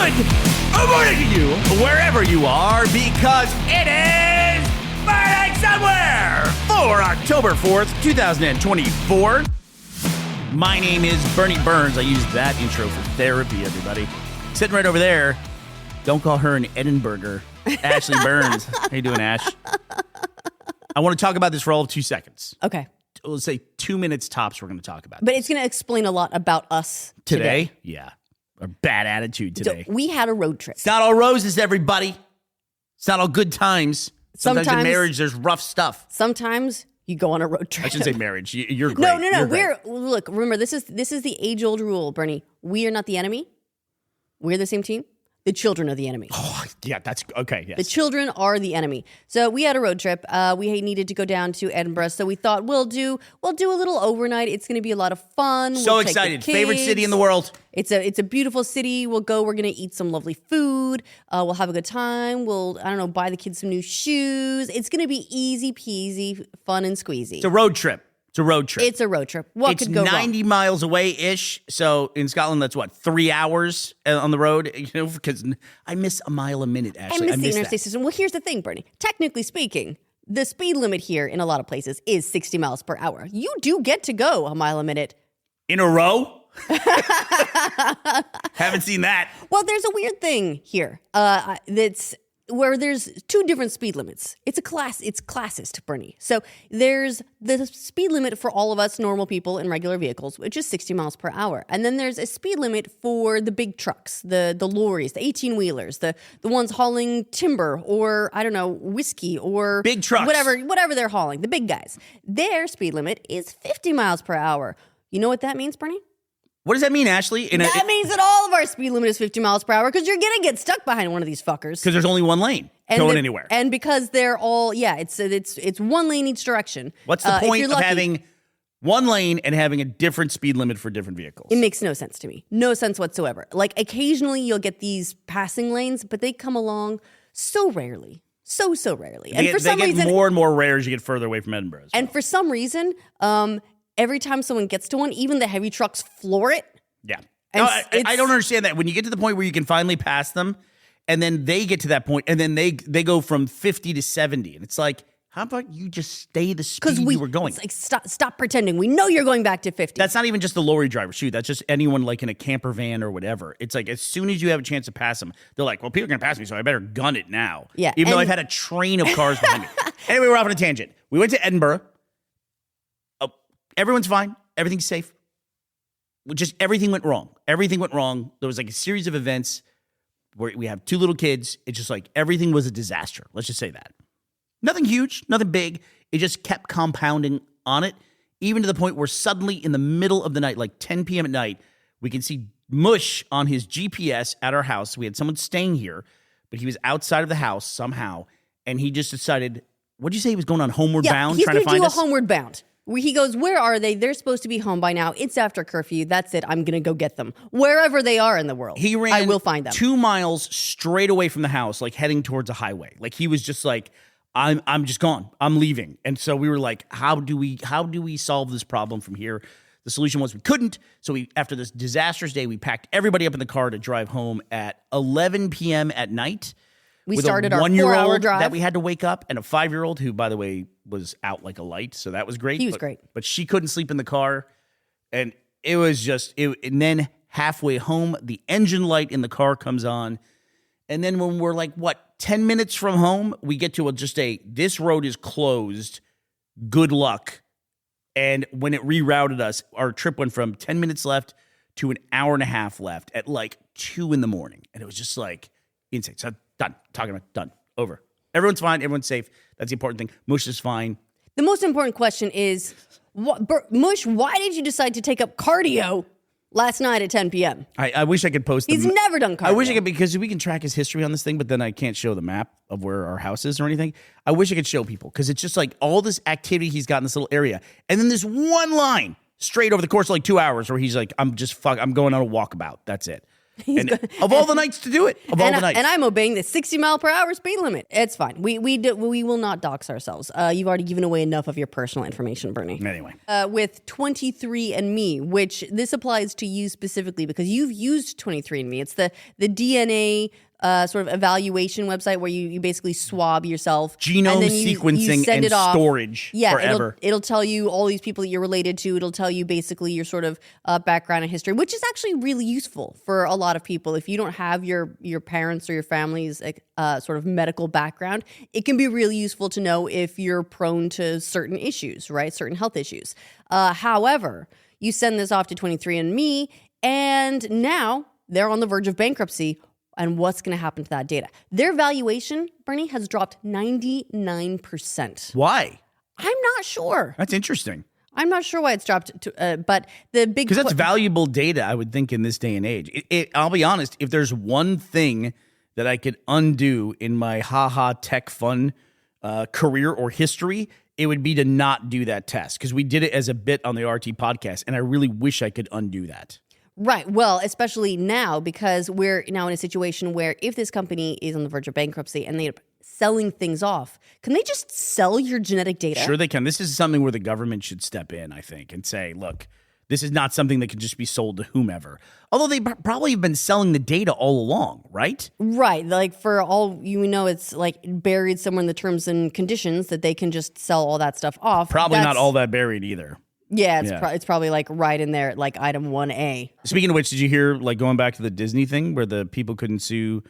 Good morning to you, wherever you are, because it is Burning Somewhere for October 4th, 2024. My name is Bernie Burns. I use that intro for therapy, everybody. Sitting right over there, don't call her an Edinburgher, Ashley Burns. How you doing, Ash? I want to talk about this for all of 2 seconds. Okay. Let's say 2 minutes tops we're going to talk about. But it's going to explain a lot about us today. Yeah. Our bad attitude today. So we had a road trip. It's not all roses, everybody. It's not all good times. Sometimes in marriage, there's rough stuff. Sometimes you go on a road trip. I shouldn't say marriage. You're great. No. You're Look, remember, this is the age-old rule, Bernie. We are not the enemy. We're the same team. The children are the enemy. Oh, yeah, that's okay. Yes. The children are the enemy. So we had a road trip. We needed to go down to Edinburgh. So we thought we'll do a little overnight. It's going to be a lot of fun. So excited. Favorite city in the world. It's a beautiful city. We're going to eat some lovely food. We'll have a good time. We'll, buy the kids some new shoes. It's going to be easy peasy, fun and squeezy. It's a road trip. It's a road trip. What could go wrong? It's 90 miles away-ish. So in Scotland, that's 3 hours on the road? Because I miss a mile a minute, Ashley. I miss the interstate system. Well, here's the thing, Bernie. Technically speaking, the speed limit here in a lot of places is 60 miles per hour. You do get to go a mile a minute. In a row? Haven't seen that. Well, there's a weird thing here that's where there's two different speed limits. It's classist, Bernie. So there's the speed limit for all of us normal people in regular vehicles, which is 60 miles per hour. And then there's a speed limit for the big trucks, the lorries, the 18-wheelers, the ones hauling timber or, whiskey or big trucks. Whatever they're hauling, the big guys. Their speed limit is 50 miles per hour. You know what that means, Bernie? What does that mean, Ashley? That means that all of our speed limit is 50 miles per hour because you're going to get stuck behind one of these fuckers. Because there's only one lane going anywhere. And because they're all, it's one lane each direction. What's the point of having one lane and having a different speed limit for different vehicles? It makes no sense to me. No sense whatsoever. Like occasionally you'll get these passing lanes, but they come along so rarely. So rarely. And for some reason, more and more rare as you get further away from Edinburgh. Well. And for some reason, every time someone gets to one, even the heavy trucks floor it. Yeah. No, I don't understand that. When you get to the point where you can finally pass them, and then they get to that point, and then they go from 50 to 70. And it's like, how about you just stay the speed you were going? It's like, stop pretending. We know you're going back to 50. That's not even just the lorry driver. Shoot, that's just anyone like in a camper van or whatever. It's like as soon as you have a chance to pass them, they're like, well, people are going to pass me, so I better gun it now. Yeah. Even though I've had a train of cars behind me. Anyway, we're off on a tangent. We went to Edinburgh. Everyone's fine. Everything's safe. Just everything went wrong. Everything went wrong. There was like a series of events where we have two little kids. It's just like everything was a disaster. Let's just say that. Nothing huge, nothing big. It just kept compounding on it, even to the point where suddenly in the middle of the night, like 10 p.m. at night, we can see mush on his GPS at our house. We had someone staying here, but he was outside of the house somehow, and he just decided, what'd you say he was going on homeward bound, trying to find us? He's going to do a homeward bound. He goes, where are they? They're supposed to be home by now. It's after curfew. That's it. I'm going to go get them. Wherever they are in the world, I will find them. 2 miles straight away from the house, like heading towards a highway. Like he was just like, I'm just gone. I'm leaving. And so we were like, how do we solve this problem from here? The solution was we couldn't. So after this disastrous day, we packed everybody up in the car to drive home at 11 p.m. at night. We started our 4-hour drive that we had to wake up, and a 5-year-old who, by the way, was out like a light. So that was great. He was great. But she couldn't sleep in the car. And it was just, and then halfway home, the engine light in the car comes on. And then when we're like, 10 minutes from home, we get to this road is closed. Good luck. And when it rerouted us, our trip went from 10 minutes left to an hour and a half left at like 2 a.m. And it was just like insane. So done. Talking about done. Over. Everyone's fine. Everyone's safe. That's the important thing. Mush is fine. The most important question is, Mush, why did you decide to take up cardio last night at 10 p.m.? I wish I could post. He's never done cardio. I wish I could, because we can track his history on this thing, but then I can't show the map of where our house is or anything. I wish I could show people, because it's just like all this activity he's got in this little area, and then this one line straight over the course of like 2 hours where he's like, I'm going on a walkabout. That's it. And of all the nights to do it, of all the nights. And I'm obeying the 60-mile-per-hour speed limit. It's fine. We will not dox ourselves. You've already given away enough of your personal information, Bernie. Anyway. With 23andMe, which this applies to you specifically because you've used 23andMe. It's the DNA sort of evaluation website where you basically swab yourself. Genome and then sequencing send and it off. storage forever. It'll tell you all these people that you're related to. It'll tell you basically your sort of background and history, which is actually really useful for a lot of people. If you don't have your parents or your family's sort of medical background, it can be really useful to know if you're prone to certain issues, right? Certain health issues. However, you send this off to 23andMe, and now they're on the verge of bankruptcy. And what's going to happen to that data? Their valuation, Bernie, has dropped 99%. Why? I'm not sure. That's interesting. I'm not sure why it's dropped, but the big... Because that's valuable data, I would think, in this day and age. I'll be honest, if there's one thing that I could undo in my tech fun career or history, it would be to not do that test. Because we did it as a bit on the RT podcast, and I really wish I could undo that. Right. Well, especially now because we're now in a situation where if this company is on the verge of bankruptcy and they're selling things off, can they just sell your genetic data? Sure they can. This is something where the government should step in, I think, and say, look, this is not something that can just be sold to whomever. Although they probably have been selling the data all along, right? Right. Like for all you know, it's like buried somewhere in the terms and conditions that they can just sell all that stuff off. Probably not all that buried either. Yeah, it's probably like right in there, like item 1A. Speaking of which, did you hear, like going back to the Disney thing where the people couldn't sue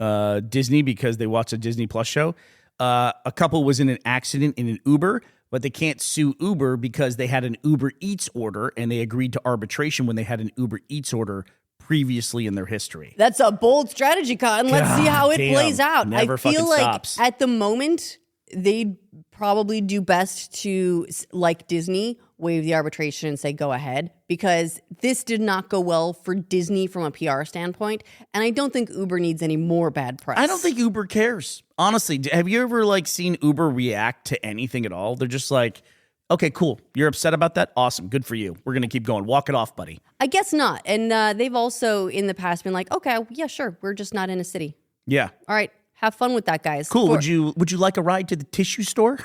Disney because they watched a Disney Plus show? A couple was in an accident in an Uber, but they can't sue Uber because they had an Uber Eats order and they agreed to arbitration when they had an Uber Eats order previously in their history. That's a bold strategy, Cotton. Let's see how it plays out. Never I feel like stops. At the moment, they'd probably do best to, like Disney, waive the arbitration and say go ahead, because this did not go well for Disney from a PR standpoint, and I don't think Uber needs any more bad press. I don't think Uber cares. Honestly, have you ever seen Uber react to anything at all? They're just like, okay, cool. You're upset about that? Awesome. Good for you. We're going to keep going. Walk it off, buddy. I guess not. And they've also in the past been like, okay, yeah, sure. We're just not in a city. Yeah. All right. Have fun with that, guys. Cool. Would you like a ride to the tissue store?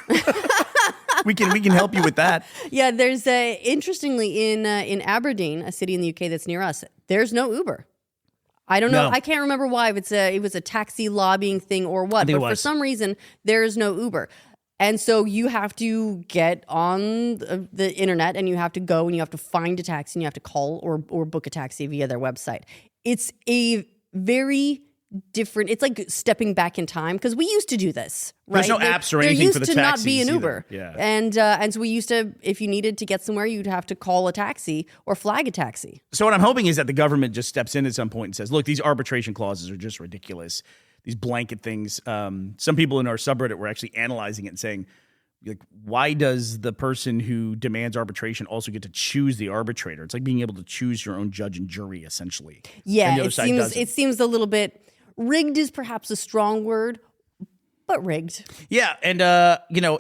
We can help you with that. Yeah, there's interestingly in Aberdeen, a city in the UK that's near us, there's no Uber. I don't know. No. I can't remember why. If it was a taxi lobbying thing or what, but for some reason there is no Uber. And so you have to get on the internet and you have to go and you have to find a taxi and you have to call or book a taxi via their website. It's a very different. It's like stepping back in time because we used to do this. Right? There's no apps or anything for the taxis. There used to not be an Uber. Yeah. And so we used to, if you needed to get somewhere, you'd have to call a taxi or flag a taxi. So what I'm hoping is that the government just steps in at some point and says, look, these arbitration clauses are just ridiculous. These blanket things. Some people in our subreddit were actually analyzing it and saying, like, why does the person who demands arbitration also get to choose the arbitrator? It's like being able to choose your own judge and jury, essentially. Yeah, it seems a little bit rigged is perhaps a strong word, but rigged. Yeah, and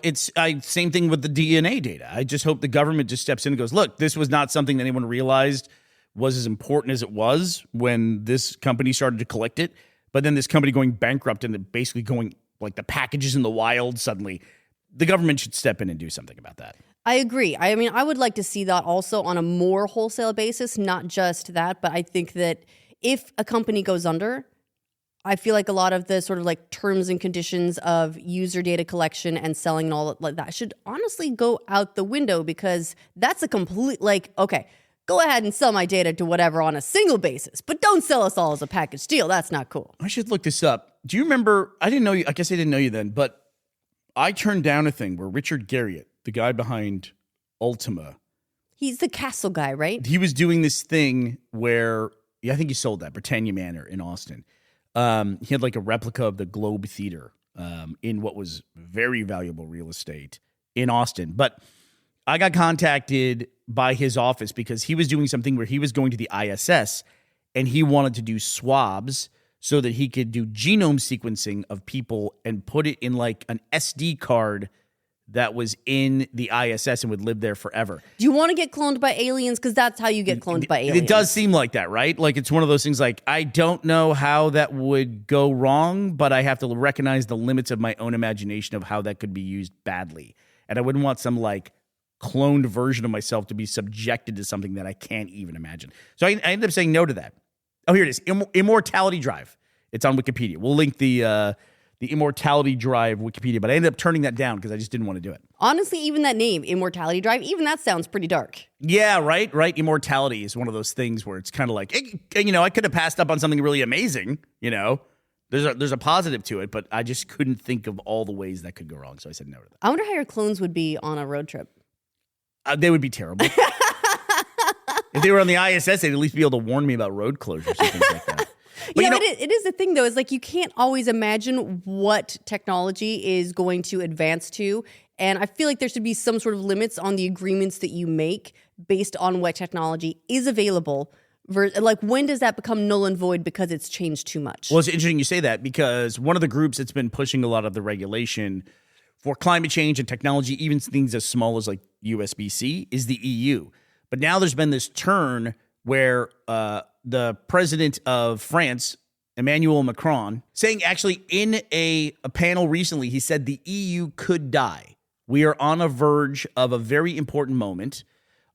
it's same thing with the DNA data. I just hope the government just steps in and goes, look, this was not something that anyone realized was as important as it was when this company started to collect it. But then this company going bankrupt and basically going like the packages in the wild suddenly, the government should step in and do something about that. I agree. I mean, I would like to see that also on a more wholesale basis, not just that, but I think that if a company goes under, I feel like a lot of the sort of like terms and conditions of user data collection and selling and all like that should honestly go out the window because that's a complete okay, go ahead and sell my data to whatever on a single basis, but don't sell us all as a package deal. That's not cool. I should look this up. Do you remember? I didn't know you. I guess I didn't know you then, but I turned down a thing where Richard Garriott, the guy behind Ultima, he's the castle guy, right? He was doing this thing where I think he sold that Britannia Manor in Austin. He had like a replica of the Globe Theater in what was very valuable real estate in Austin. But I got contacted by his office because he was doing something where he was going to the ISS and he wanted to do swabs so that he could do genome sequencing of people and put it in like an SD card that was in the ISS and would live there forever. Do you want to get cloned by aliens? Because that's how you get cloned by aliens. It does seem like that, right? Like it's one of those things like, I don't know how that would go wrong, but I have to recognize the limits of my own imagination of how that could be used badly. And I wouldn't want some like cloned version of myself to be subjected to something that I can't even imagine. So I ended up saying no to that. Oh, here it is. Immortality Drive. It's on Wikipedia. We'll link the Immortality Drive Wikipedia, but I ended up turning that down because I just didn't want to do it. Honestly, even that name, Immortality Drive, even that sounds pretty dark. Yeah, right? Immortality is one of those things where it's kind of like, I could have passed up on something really amazing, There's a positive to it, but I just couldn't think of all the ways that could go wrong, so I said no to that. I wonder how your clones would be on a road trip. They would be terrible. If they were on the ISS, they'd at least be able to warn me about road closures and things like that. But it is the thing, though, is like you can't always imagine what technology is going to advance to. And I feel like there should be some sort of limits on the agreements that you make based on what technology is available. Like, when does that become null and void because it's changed too much? Well, it's interesting you say that because one of the groups that's been pushing a lot of the regulation for climate change and technology, even things as small as like USB-C, is the EU. But now there's been this turn where the president of France, Emmanuel Macron, saying actually in a panel recently, he said the EU could die. We are on a verge of a very important moment.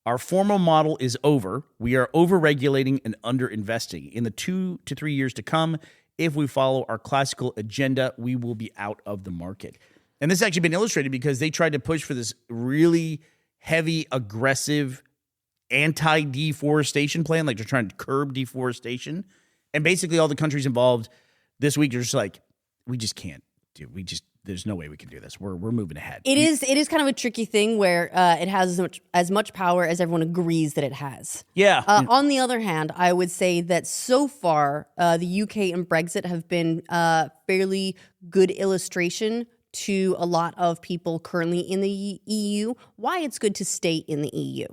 Our formal model is over. We are over-regulating and under-investing. In the 2 to 3 years to come, if we follow our classical agenda, we will be out of the market. And this has actually been illustrated because they tried to push for this really heavy, aggressive anti-deforestation plan, like they're trying to curb deforestation. And basically all the countries involved this week are just like, we just can't do it. There's no way we can do this. We're moving ahead. It is kind of a tricky thing where it has as much power as everyone agrees that it has. Yeah. On the other hand, I would say that so far, the UK and Brexit have been fairly good illustration to a lot of people currently in the EU why it's good to stay in the EU.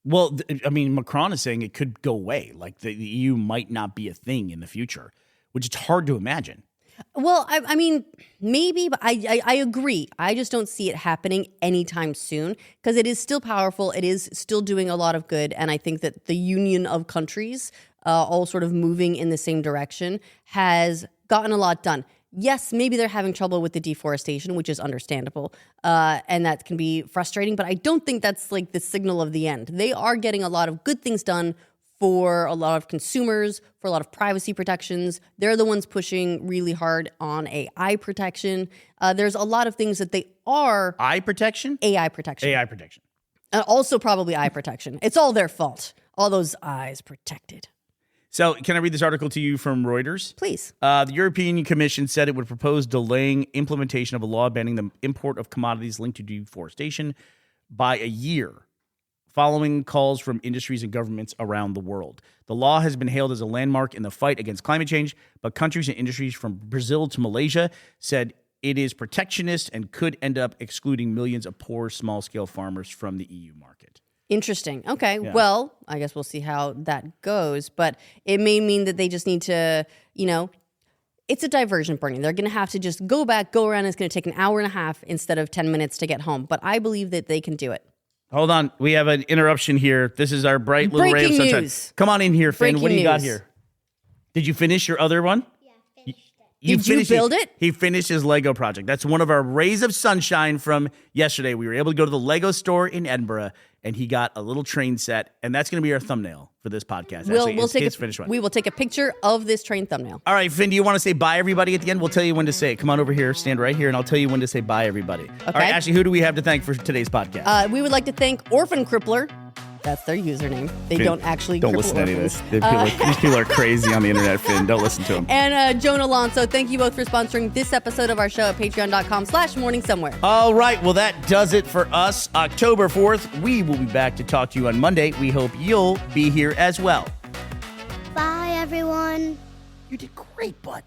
Well, Macron is saying it could go away. Like the EU might not be a thing in the future, which it's hard to imagine. Well, I mean, maybe, but I agree. I just don't see it happening anytime soon because it is still powerful. It is still doing a lot of good. And I think that the union of countries, all sort of moving in the same direction, has gotten a lot done. Yes, maybe they're having trouble with the deforestation, which is understandable, and that can be frustrating, but I don't think that's like the signal of the end. They are getting a lot of good things done for a lot of consumers, for a lot of privacy protections. They're the ones pushing really hard on AI protection. There's a lot of things that they are... Eye protection? AI protection. AI protection. Also probably eye protection. It's all their fault. All those eyes protected. So can I read this article to you from Reuters? Please. The European Commission said it would propose delaying implementation of a law banning the import of commodities linked to deforestation by a year, following calls from industries and governments around the world. The law has been hailed as a landmark in the fight against climate change, but countries and industries from Brazil to Malaysia said it is protectionist and could end up excluding millions of poor small-scale farmers from the EU market. Interesting. Okay. Yeah. Well, I guess we'll see how that goes. But it may mean that they just need to, it's a diversion, Bernie. They're going to have to just go back, go around. It's going to take an hour and a half instead of 10 minutes to get home. But I believe that they can do it. Hold on. We have an interruption here. This is our bright little ray of Breaking sunshine. news. Come on in here, Finn. Breaking What do you got news. here? Did you finish your other one? Yeah, finished it. Did you build it? He finished his Lego project. That's one of our rays of sunshine from yesterday. We were able to go to the Lego store in Edinburgh, and he got a little train set, and that's going to be our thumbnail for this podcast. Actually, his finished one. We will take a picture of this train thumbnail. All right, Finn, do you want to say bye, everybody, at the end? We'll tell you when to say it. Come on over here, stand right here, and I'll tell you when to say bye, everybody. All right, Ashley, who do we have to thank for today's podcast? We would like to thank Orphan Crippler. That's their username. They Finn, don't actually don't cripple listen to any of orphans. this. These people are crazy on the internet, Finn. Don't listen to them. And Joan Alonso, thank you both for sponsoring this episode of our show at patreon.com/morningsomewhere. All right, well, that does it for us. October 4th, we will be back to talk to you on Monday. We hope you'll be here as well. Bye, everyone. You did great, bud.